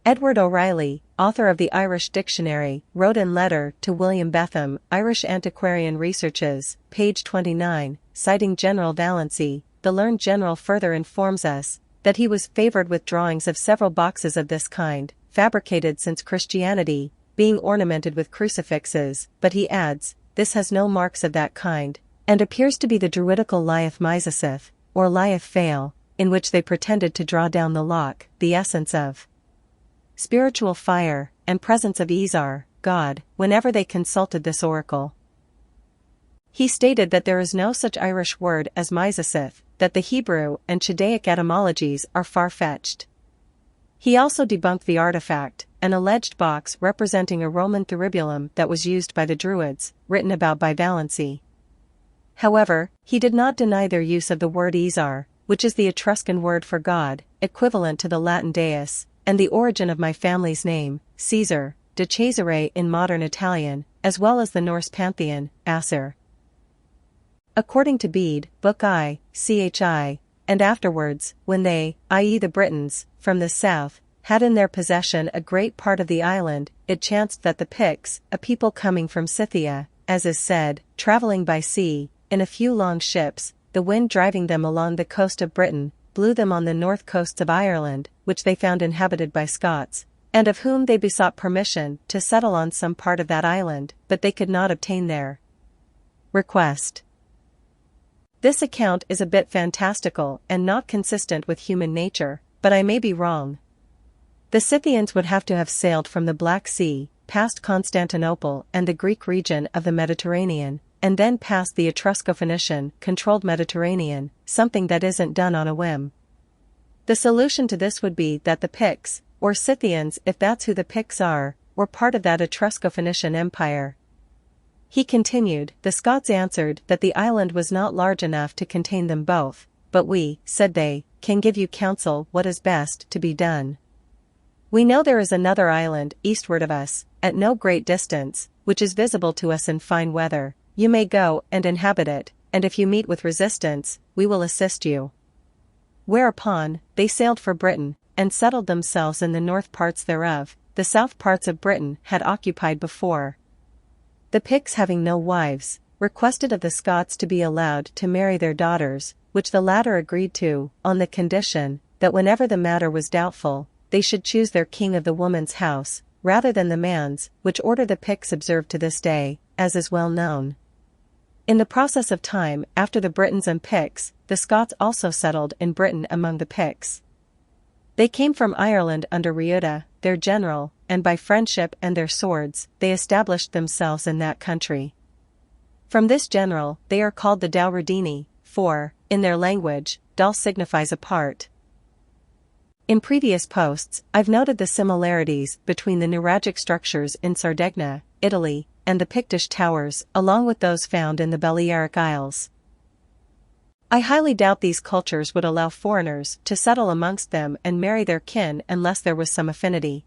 Edward O'Reilly, author of the Irish Dictionary, wrote in letter to William Betham, Irish Antiquarian Researches, page 29, citing General Vallancey, the learned general further informs us that he was favored with drawings of several boxes of this kind, fabricated since Christianity, being ornamented with crucifixes, but he adds, this has no marks of that kind, and appears to be the druidical Liath Misasith, or Liath Fail, in which they pretended to draw down the Logh, the essence of spiritual fire, and presence of Aesar, God, whenever they consulted this oracle. He stated that there is no such Irish word as Misasith, that the Hebrew and Chaldaic etymologies are far-fetched. He also debunked the artifact, an alleged box representing a Roman thuribulum that was used by the Druids, written about by Vallancey. However, he did not deny their use of the word Aesar, which is the Etruscan word for God, equivalent to the Latin deus, and the origin of my family's name, Caesar, de Cesare in modern Italian, as well as the Norse pantheon, Aesar. According to Bede, Book I, Chi, and afterwards, when they, i.e. the Britons, from the south, had in their possession a great part of the island, it chanced that the Picts, a people coming from Scythia, as is said, travelling by sea, in a few long ships, the wind driving them along the coast of Britain, blew them on the north coasts of Ireland, which they found inhabited by Scots, and of whom they besought permission to settle on some part of that island, but they could not obtain their request. This account is a bit fantastical and not consistent with human nature, but I may be wrong. The Scythians would have to have sailed from the Black Sea, past Constantinople and the Greek region of the Mediterranean, and then past the Etrusco-Phoenician controlled Mediterranean, something that isn't done on a whim. The solution to this would be that the Picts, or Scythians if that's who the Picts are, were part of that Etrusco-Phoenician empire. He continued, the Scots answered that the island was not large enough to contain them both, but we, said they, can give you counsel what is best to be done. We know there is another island eastward of us, at no great distance, which is visible to us in fine weather. You may go and inhabit it, and if you meet with resistance, we will assist you. Whereupon, they sailed for Britain, and settled themselves in the north parts thereof, the south parts of Britain had occupied before. The Picts having no wives, requested of the Scots to be allowed to marry their daughters, which the latter agreed to, on the condition, that whenever the matter was doubtful, they should choose their king of the woman's house, rather than the man's, which order the Picts observe to this day, as is well known. In the process of time, after the Britons and Picts, the Scots also settled in Britain among the Picts. They came from Ireland under Riuda, their general, and by friendship and their swords, they established themselves in that country. From this general, they are called the Dowredini, for, in their language, Dal signifies a part. In previous posts, I've noted the similarities between the nuragic structures in Sardegna, Italy, and the Pictish towers, along with those found in the Balearic Isles. I highly doubt these cultures would allow foreigners to settle amongst them and marry their kin unless there was some affinity.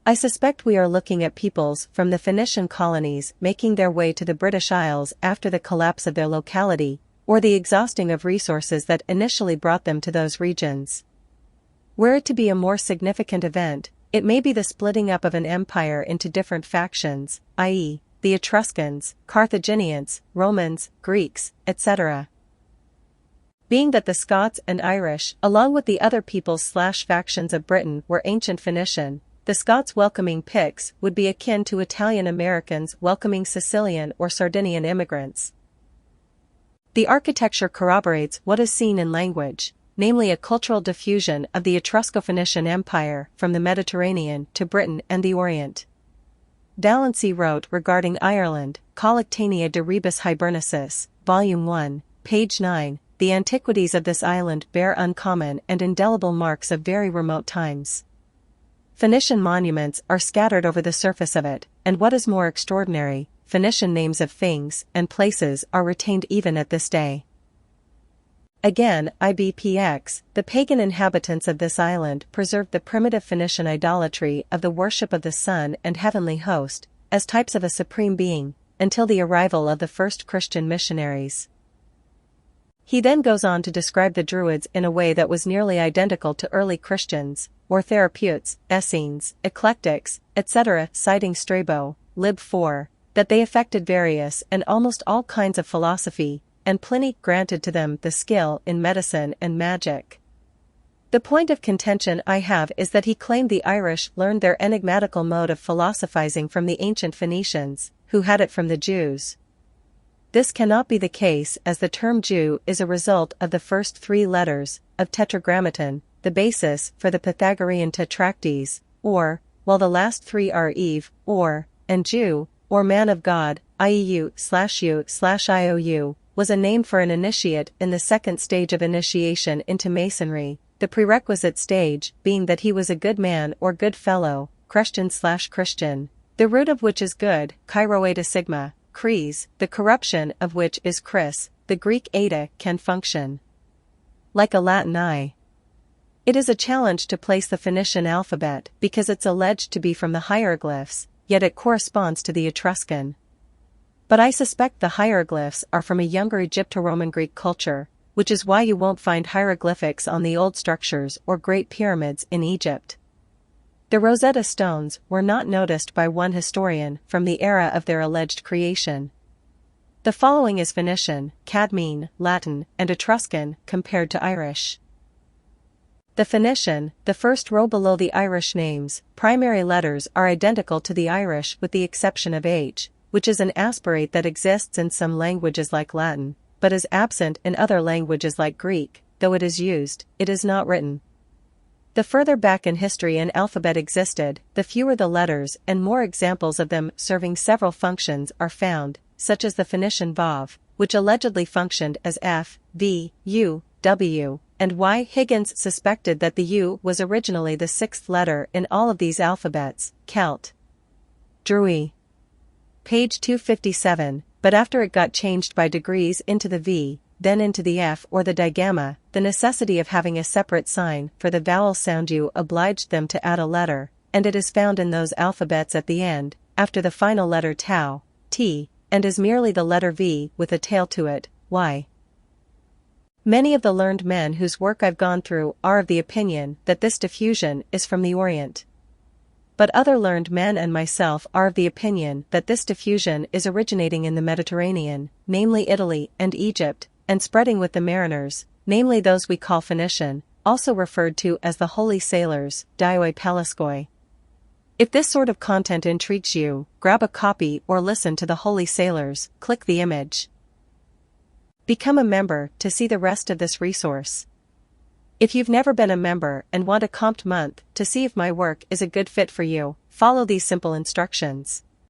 I suspect we are looking at peoples from the Phoenician colonies making their way to the British Isles after the collapse of their locality, or the exhausting of resources that initially brought them to those regions. Were it to be a more significant event, it may be the splitting up of an empire into different factions, i.e., the Etruscans, Carthaginians, Romans, Greeks, etc. Being that the Scots and Irish, along with the other peoples/factions of Britain, were ancient Phoenician, the Scots welcoming Picts would be akin to Italian Americans welcoming Sicilian or Sardinian immigrants. The architecture corroborates what is seen in language, namely a cultural diffusion of the Etrusco-Phoenician Empire from the Mediterranean to Britain and the Orient. Vallancey wrote regarding Ireland, Collectanea de Rebus Hibernicis, Volume 1, page 9, the antiquities of this island bear uncommon and indelible marks of very remote times. Phoenician monuments are scattered over the surface of it, and what is more extraordinary, Phoenician names of things and places are retained even at this day. Again, IBPX, the pagan inhabitants of this island preserved the primitive Phoenician idolatry of the worship of the sun and heavenly host, as types of a supreme being, until the arrival of the first Christian missionaries. He then goes on to describe the Druids in a way that was nearly identical to early Christians, or therapeutes, Essenes, eclectics, etc., citing Strabo, Lib 4, that they affected various and almost all kinds of philosophy, and Pliny granted to them the skill in medicine and magic. The point of contention I have is that he claimed the Irish learned their enigmatical mode of philosophizing from the ancient Phoenicians, who had it from the Jews. This cannot be the case, as the term Jew is a result of the first 3 letters of Tetragrammaton, the basis for the Pythagorean tetracties, or, while the last 3 are Eve, or, and Jew, or man of God, IEU/U/IOU, was a name for an initiate in the second stage of initiation into Masonry, the prerequisite stage being that he was a good man or good fellow, Christian/Christian, the root of which is good, Chi Eta Sigma, Cres, the corruption of which is Chris, the Greek eta can function like a Latin I. It is a challenge to place the Phoenician alphabet because it's alleged to be from the hieroglyphs, yet it corresponds to the Etruscan. But I suspect the hieroglyphs are from a younger Egypto-Roman Greek culture, which is why you won't find hieroglyphics on the old structures or Great Pyramids in Egypt. The Rosetta Stones were not noticed by one historian from the era of their alleged creation. The following is Phoenician, Cadmean, Latin, and Etruscan compared to Irish. The Phoenician, the first row below the Irish names, primary letters are identical to the Irish with the exception of H, which is an aspirate that exists in some languages like Latin, but is absent in other languages like Greek. Though it is used, it is not written. The further back in history an alphabet existed, the fewer the letters and more examples of them serving several functions are found, such as the Phoenician Vav, which allegedly functioned as F, V, U, W, and Y. Higgins suspected that the U was originally the 6th letter in all of these alphabets, Celt. Druy. Page 257, but after it got changed by degrees into the V, then into the F or the digamma, the necessity of having a separate sign for the vowel sound U obliged them to add a letter, and it is found in those alphabets at the end, after the final letter tau, T, and is merely the letter V with a tail to it, Y. Many of the learned men whose work I've gone through are of the opinion that this diffusion is from the Orient. But other learned men and myself are of the opinion that this diffusion is originating in the Mediterranean, namely Italy and Egypt, and spreading with the mariners, namely those we call Phoenician, also referred to as the holy sailors, Dioi Peliskoi. If this sort of content intrigues you, grab a copy or listen to the holy sailors, click the image. Become a member to see the rest of this resource. If you've never been a member and want a comped month to see if my work is a good fit for you, follow these simple instructions.